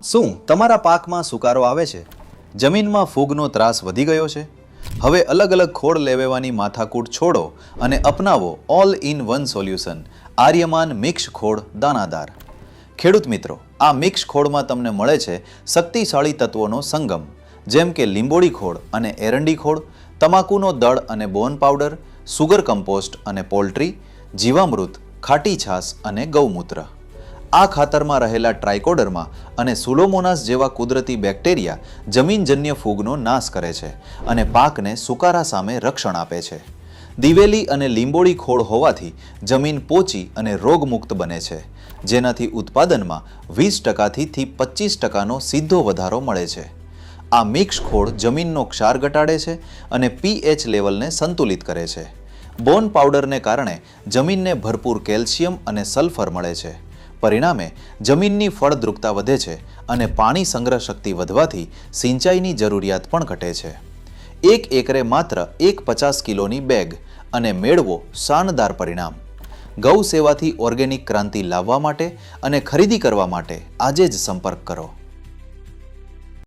શું તમારા પાકમાં સુકારો આવે છે? જમીનમાં ફૂગનો ત્રાસ વધી ગયો છે? હવે અલગ અલગ ખોળ લેવેવાની માથાકૂટ છોડો અને અપનાવો all in one solution Aryaman mix ખોળ દાણાદાર. ખેડૂત મિત્રો, આ મિક્સ ખોળમાં તમને મળે છે શક્તિશાળી તત્વોનો સંગમ, જેમ કે લીંબોળી ખોળ અને એરંડી ખોળ, તમાકુનો દળ અને બોન પાવડર, સુગર કમ્પોસ્ટ અને પોલ્ટ્રી, જીવામૃત, ખાટી છાશ અને ગૌમૂત્ર. આ ખાતરમાં રહેલા ટ્રાઇકોડર્મા અને સુડોમોનાસ જેવા કુદરતી બેક્ટેરિયા જમીનજન્ય ફૂગનો નાશ કરે છે અને પાકને સુકારા સામે રક્ષણ આપે છે. દિવેલી અને લીંબોળી ખોળ હોવાથી જમીન પોચી અને રોગમુક્ત બને છે, જેનાથી ઉત્પાદનમાં 20%થી 25%નો સીધો વધારો મળે છે. આ મિક્સ ખોળ જમીનનો ક્ષાર ઘટાડે છે અને pH લેવલને સંતુલિત કરે છે. બોન પાવડરને કારણે જમીનને ભરપૂર કેલ્શિયમ અને સલ્ફર મળે છે. પરિણામે જમીનની ફળદ્રુપતા વધે છે અને પાણી સંગ્રહ શક્તિ વધવાથી સિંચાઈની જરૂરિયાત પણ ઘટે છે. 1 એકરે માત્ર 50 કિલોની બેગ અને મેળવો શાનદાર પરિણામ. ગૌ સેવાથી ઓર્ગેનિક ક્રાંતિ લાવવા માટે અને ખરીદી કરવા માટે આજે જ સંપર્ક કરો.